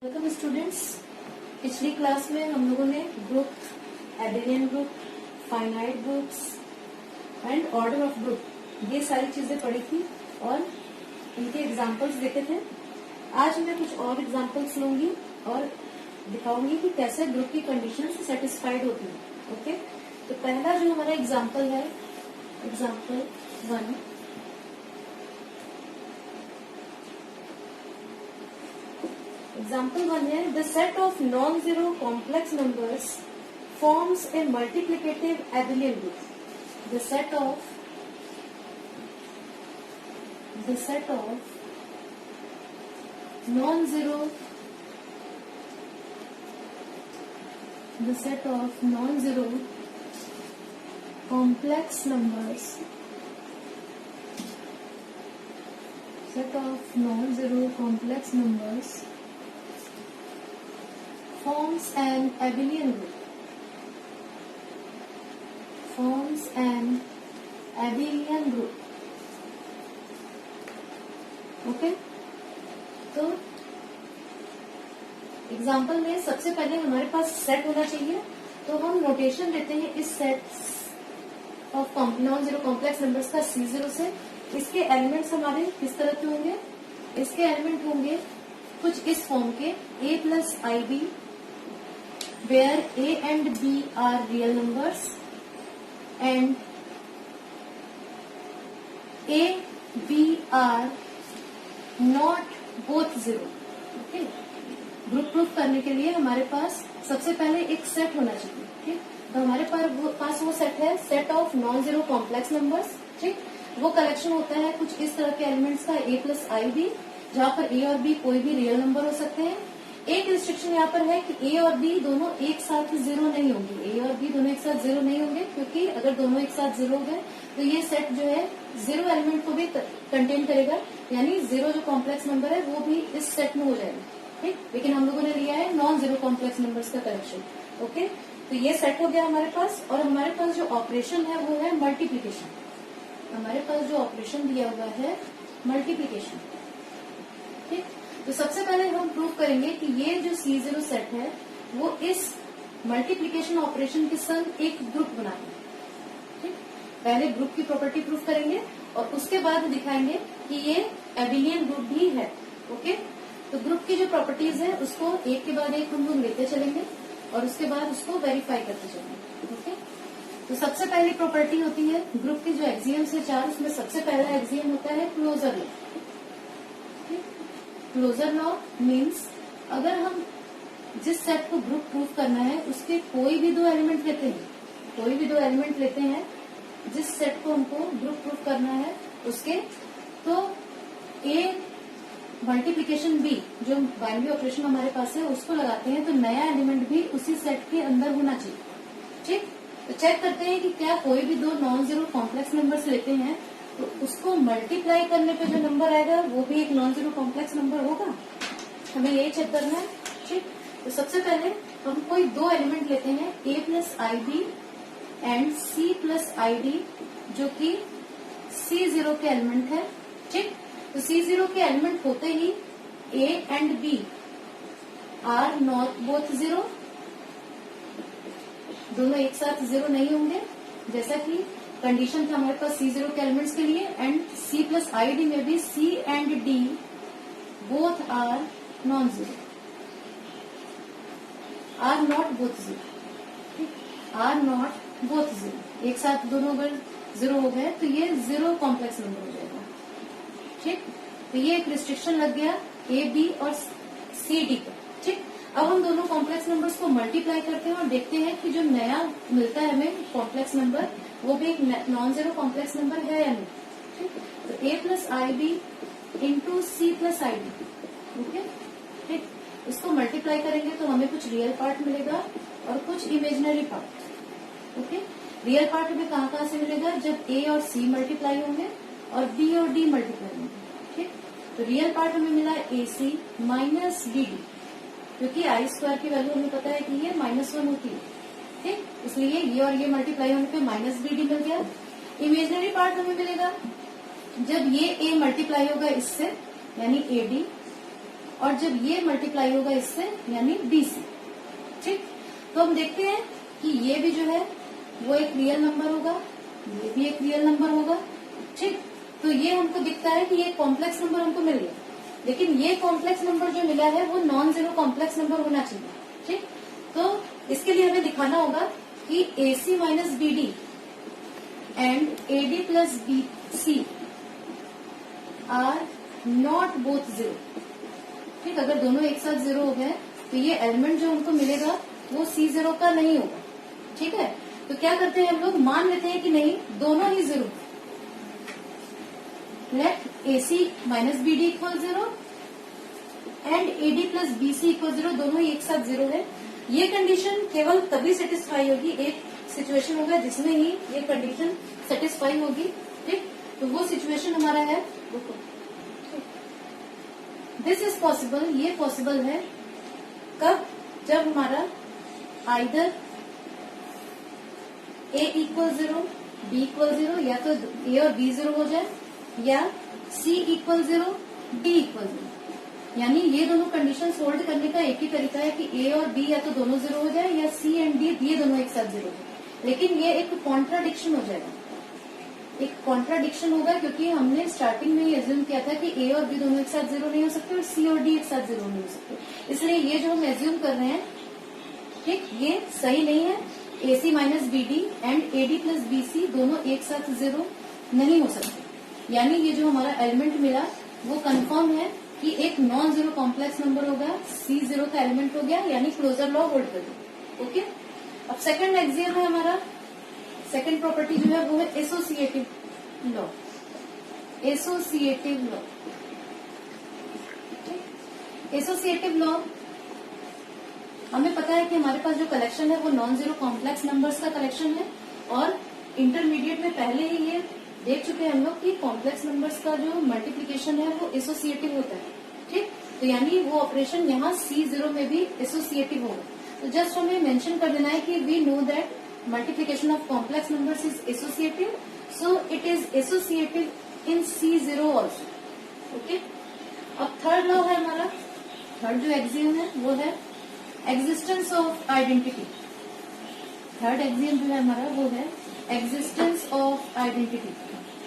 Welcome students. पिछली class में हम लोगों ने group, Abelian group, finite groups and order of group ये सारी चीजें पढ़ी थी और इनके एग्जांपल्स देखे थे। आज मैं कुछ और एग्जांपल्स लूंगी और दिखाऊंगी कि कैसे ग्रुप की कंडीशन सेटिस्फाइड होती है। ओके, तो पहला जो हमारा एग्जांपल है, एग्जांपल 1। Example 1 है, the set of non-zero complex numbers forms a multiplicative abelian group. The set of non-zero complex numbers forms an abelian group. Okay, तो एग्जाम्पल में सबसे पहले हमारे पास सेट होना चाहिए, तो हम नोटेशन देते हैं इस set of non zero complex numbers का C0 से। इसके एलिमेंट्स हमारे किस तरह के होंगे? इसके एलिमेंट होंगे कुछ इस फॉर्म के a plus IB, where a and b are real numbers and a, b are not both zero. Okay, group proof करने के लिए हमारे पास सबसे पहले एक सेट होना चाहिए। ठीक, तो हमारे पास वो सेट है, set of non zero complex numbers. ठीक, वो कलेक्शन होता है कुछ इस तरह के एलिमेंट्स का a प्लस IB, जहाँ पर a और b कोई भी रियल नंबर हो सकते हैं। एक रिस्ट्रिक्शन यहाँ पर है कि a और b दोनों एक साथ जीरो नहीं होंगे। a और b दोनों एक साथ जीरो नहीं होंगे, क्योंकि अगर दोनों एक साथ जीरो हो गए तो ये सेट जो है जीरो एलिमेंट को भी कंटेन करेगा, यानी जीरो जो कॉम्प्लेक्स नंबर है वो भी इस सेट में हो जाएगा। ठीक, लेकिन हम लोगों ने लिया है नॉन जीरो कॉम्प्लेक्स नंबर्स का कलेक्शन। ओके, तो ये सेट हो गया हमारे पास। और हमारे पास जो ऑपरेशन है वो है मल्टीप्लीकेशन। हमारे पास जो ऑपरेशन दिया हुआ है मल्टीप्लीकेशन। ठीक, तो सबसे पहले हम प्रूव करेंगे कि ये जो C0 सेट है वो इस मल्टीप्लिकेशन ऑपरेशन के संग एक ग्रुप बनाता है। ठीक, पहले ग्रुप की प्रॉपर्टी प्रूफ करेंगे और उसके बाद दिखाएंगे कि ये एबिलियन ग्रुप भी है। ओके, तो ग्रुप की जो प्रॉपर्टीज है उसको एक के बाद एक हम लोग लेते चलेंगे और उसके बाद उसको वेरीफाई करते चलेंगे। ओके, तो सबसे पहली प्रॉपर्टी होती है ग्रुप की जो एक्सियम्स है 4, उसमें सबसे पहला एक्सियम होता है closure law. Closure law means अगर हम जिस सेट को ग्रुप प्रूफ करना है उसके कोई भी दो एलिमेंट लेते हैं, जिस सेट को हमको ग्रुप प्रूफ करना है उसके, तो A मल्टीप्लीकेशन B जो बाइनरी ऑपरेशन हमारे पास है उसको लगाते हैं, तो नया एलिमेंट भी उसी सेट के अंदर होना चाहिए। ठीक, तो चेक करते हैं कि क्या कोई भी दो नॉन जीरो कॉम्प्लेक्स नंबर्स लेते हैं तो उसको मल्टीप्लाई करने पे जो नंबर आएगा वो भी एक नॉन जीरो कॉम्प्लेक्स नंबर होगा। हमें यही चेक करना है। ठीक, तो सबसे पहले हम कोई दो एलिमेंट लेते हैं a plus IB and c plus ID, जो कि C0 के एलिमेंट है। ठीक, तो C0 के एलिमेंट होते ही a and b are not both zero, दोनों एक साथ जीरो नहीं होंगे, जैसा कि कंडीशन था हमारे पास C0 के एलिमेंट्स के लिए। एंड C प्लस ID में भी C and D both are non zero, are not both zero. Are not both zero, एक साथ दोनों अगर जीरो हो गए तो ये जीरो कॉम्प्लेक्स नंबर हो जाएगा। ठीक, तो ये एक रिस्ट्रिक्शन लग गया A, B और C, D का। ठीक, अब हम दोनों कॉम्प्लेक्स नंबर्स को मल्टीप्लाई करते हैं और देखते हैं कि जो नया मिलता है हमें कॉम्प्लेक्स नंबर वो भी एक नॉन जीरो कॉम्प्लेक्स नंबर है या नहीं। ठीक, तो A plus IB into C plus ID। Okay, ठीक, इसको मल्टीप्लाई करेंगे तो हमें कुछ रियल पार्ट मिलेगा और कुछ imaginary part. Okay, real part हमें कहाँ से मिलेगा? जब A और C मल्टीप्लाई होंगे और B और D मल्टीप्लाई होंगे। ठीक, तो रियल पार्ट हमें मिला AC माइनस BD, क्योंकि I² की वैल्यू हमें पता है कि ये -1 होती है। ठीक, इसलिए ये और ये मल्टीप्लाई होने पे -BD मिल गया। इमेजिनरी पार्ट हमें मिलेगा जब ये A मल्टीप्लाई होगा इससे, यानी AD और जब ये मल्टीप्लाई होगा इससे यानी बी से। ठीक, तो हम देखते हैं कि ये भी जो है वो एक रियल नंबर होगा, ये भी एक रियल नंबर होगा। ठीक, तो ये हमको दिखता है कि ये कॉम्प्लेक्स नंबर हमको मिल गया, लेकिन ये कॉम्प्लेक्स नंबर जो मिला है वो नॉन जीरो कॉम्प्लेक्स नंबर होना चाहिए। ठीक, तो इसके लिए हमें दिखाना होगा कि AC minus BD and AD plus BC are not both zero. ठीक, अगर दोनों एक साथ जीरो हो गए तो ये एलिमेंट जो हमको मिलेगा वो C0 का नहीं होगा। ठीक है, तो क्या करते हैं हम लोग, मान लेते हैं कि नहीं दोनों ही zero. Let AC minus BD equal zero and AD plus BC equal zero, दोनों ही एक साथ जीरो है। ये कंडीशन केवल तभी सेटिस्फाई होगी, एक सिचुएशन होगा जिसमें ही ये कंडीशन सेटिस्फाई होगी। ठीक, तो वो सिचुएशन हमारा है दिस इज पॉसिबल, ये पॉसिबल है कब, जब हमारा either A equal zero, B equal zero, या तो A और B जीरो हो जाए, या C equal zero, D equal zero. यानी ये दोनों कंडीशन होल्ड करने का एक ही तरीका है कि A और B या तो दोनों जीरो हो जाए, या C एंड D ये दोनों एक साथ जीरो हो जाए। लेकिन ये एक कॉन्ट्राडिक्शन हो जाएगा, एक कॉन्ट्राडिक्शन होगा, क्योंकि हमने स्टार्टिंग में ही एज्यूम किया था कि A और B दोनों एक साथ जीरो नहीं हो सकते और C और D एक साथ जीरो नहीं हो सकते। इसलिए ये जो हम एज्यूम कर रहे हैं, ठीक, ये सही नहीं है। AC minus BD and AD plus BC दोनों एक साथ जीरो नहीं हो सकते। यानी ये जो हमारा एलिमेंट मिला वो कंफर्म है कि एक नॉन जीरो कॉम्प्लेक्स नंबर होगा, C0 का एलिमेंट हो गया, यानी क्लोजर लॉ होल्ड कर दो। ओके, अब सेकंड एक्सियम है हमारा, सेकंड प्रॉपर्टी जो है वो है associative law. Associative law, associative law हमें पता है कि हमारे पास जो कलेक्शन है वो नॉन जीरो कॉम्प्लेक्स नंबर्स का कलेक्शन है, और इंटरमीडिएट में पहले ही ये देख चुके हैं हम लोग कि कॉम्प्लेक्स नंबर्स का जो मल्टीप्लीकेशन है वो एसोसिएटिव होता है। ठीक, तो यानी वो ऑपरेशन यहाँ C0 में भी एसोसिएटिव होगा। तो जस्ट हमें मेंशन कर देना है कि we know that multiplication of complex numbers is associative, so it is associative in C0 also. Okay? अब थर्ड लॉ है हमारा, थर्ड जो एक्सियम है वो है existence of identity. Third axiom जो है हमारा वो है एग्जिस्टेंस ऑफ आइडेंटिटी।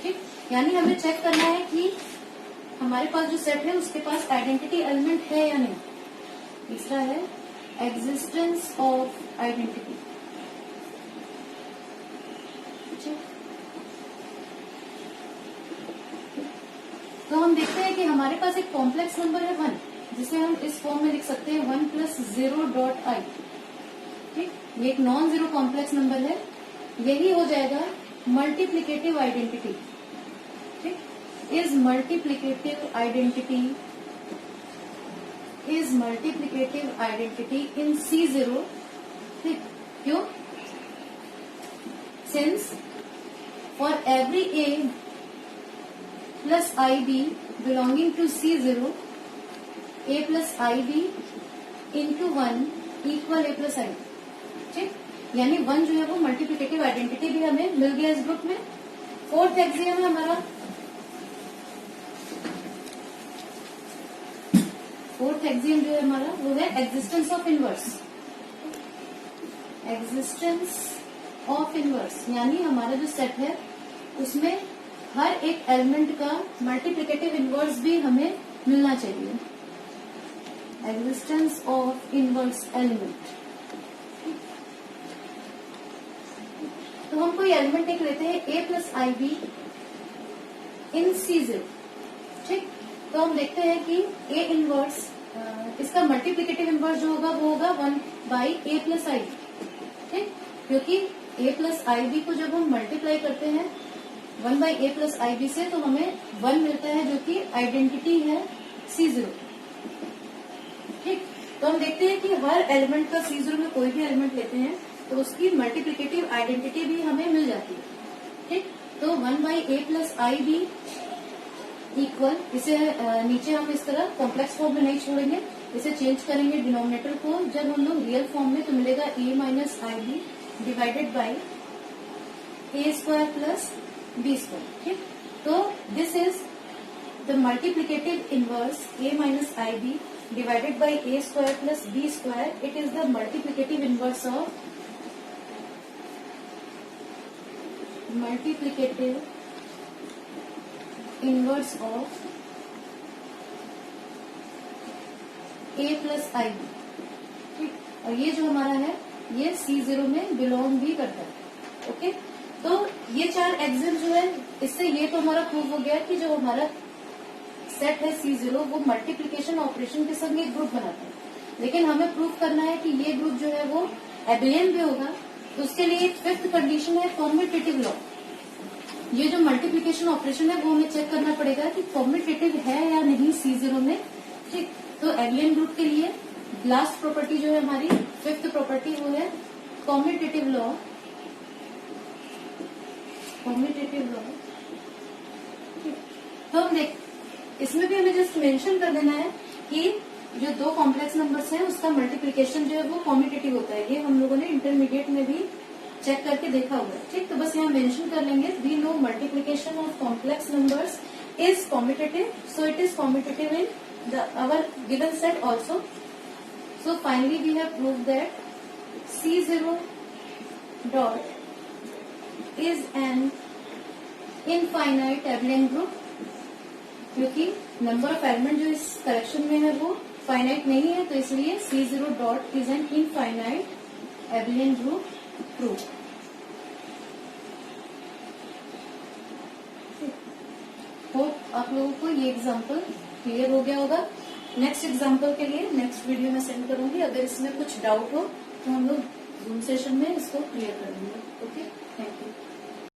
ठीक, यानी हमें चेक करना है कि हमारे पास जो सेट है उसके पास आइडेंटिटी एलिमेंट है या नहीं। तीसरा है एग्जिस्टेंस ऑफ आइडेंटिटी। तो हम देखते हैं कि हमारे पास एक कॉम्प्लेक्स नंबर है 1, जिसे हम इस फॉर्म में लिख सकते हैं 1 प्लस 0.i। ठीक, ये एक नॉन जीरो कॉम्प्लेक्स नंबर है, यही हो जाएगा मल्टीप्लीकेटिव आइडेंटिटी। ठीक, is multiplicative identity in C0। ठीक, क्यों? Since for every A plus IB belonging to C0, A plus IB into 1 equal A plus IB। ठीक, यानी 1 जो है वो मल्टीप्लिकेटिव आइडेंटिटी भी हमें मिल गया इस ग्रुप में। फोर्थ एक्सियम है हमारा, फोर्थ एक्सियम जो है हमारा वो है existence of inverse. Existence of inverse, यानी हमारा जो सेट है उसमें हर एक एलिमेंट का मल्टीप्लिकेटिव इनवर्स भी हमें मिलना चाहिए। Existence of inverse element. तो हम कोई एलिमेंट एक लेते हैं A plus IB in C0। ठीक, तो हम देखते हैं कि A इनवर्स, इसका मल्टीप्लिकेटिव इनवर्स जो होगा वो होगा 1 बाई A प्लस IB। ठीक, क्योंकि A प्लस IB को जब हम मल्टीप्लाई करते हैं 1 बाई A प्लस IB से, तो हमें 1 मिलता है जो कि आइडेंटिटी है C0। ठीक, तो हम देखते हैं कि हर एलिमेंट का C0 में कोई भी एलिमेंट लेते हैं तो उसकी मल्टीप्लिकेटिव आइडेंटिटी भी हमें मिल जाती है। ठीक, तो 1 by A plus IB equal, इसे नीचे हम इस तरह कॉम्प्लेक्स फॉर्म में नहीं छोड़ेंगे, इसे चेंज करेंगे डिनोमिनेटर को जब हम लोग रियल फॉर्म में, तो मिलेगा A minus IB divided by A square plus B square. ठीक, तो this is the multiplicative inverse A minus IB divided by a square plus b square, it is the multiplicative inverse of a plus ib. ठीक, और ये जो हमारा है ये C0 में बिलोंग भी करता है. ओके, तो ये चार एक्सिम जो है, इससे ये तो हमारा प्रूव हो गया कि जो हमारा सेट है C0 वो मल्टीप्लिकेशन ऑपरेशन के संग एक ग्रुप बनाता है. लेकिन हमें प्रूव करना है कि ये ग्रुप जो है वो एबेलियन भी होगा. तो उसके लिए एक फिफ्थ कंडीशन है कॉम्यूटेटिव लॉ. ये जो मल्टीप्लिकेशन ऑपरेशन है वो हमें चेक करना पड़ेगा कि कॉम्यूटेटिव है या नहीं C0 में. ठीक, तो एबेलियन ग्रुप के लिए लास्ट प्रॉपर्टी जो है हमारी फिफ्थ प्रॉपर्टी वो है कॉम्यूटेटिव लॉ. तो हम देख, इसमें भी हमें जस्ट मेंशन कर देना है कि जो दो कॉम्प्लेक्स नंबर्स हैं उसका मल्टीप्लिकेशन जो है वो कॉम्यूटेटिव होता है. ये हम लोगों ने इंटरमीडिएट में भी चेक करके देखा हुआ है. ठीक, तो बस यहाँ मेंशन कर लेंगे we know multiplication of complex numbers is commutative, so it is commutative in our given set also. So finally we have proved that C0 dot is an infinite abelian group, क्योंकि number of element जो इस collection में है वो finite नहीं है, तो इसलिए C0 dot is an infinite abelian group proved. Hope आप लोगों को ये एग्जाम्पल क्लियर हो गया होगा. नेक्स्ट एग्जाम्पल के लिए नेक्स्ट वीडियो में सेंड करूंगी. अगर इसमें कुछ डाउट हो तो हम लोग जूम सेशन में इसको क्लियर कर देंगे. ओके.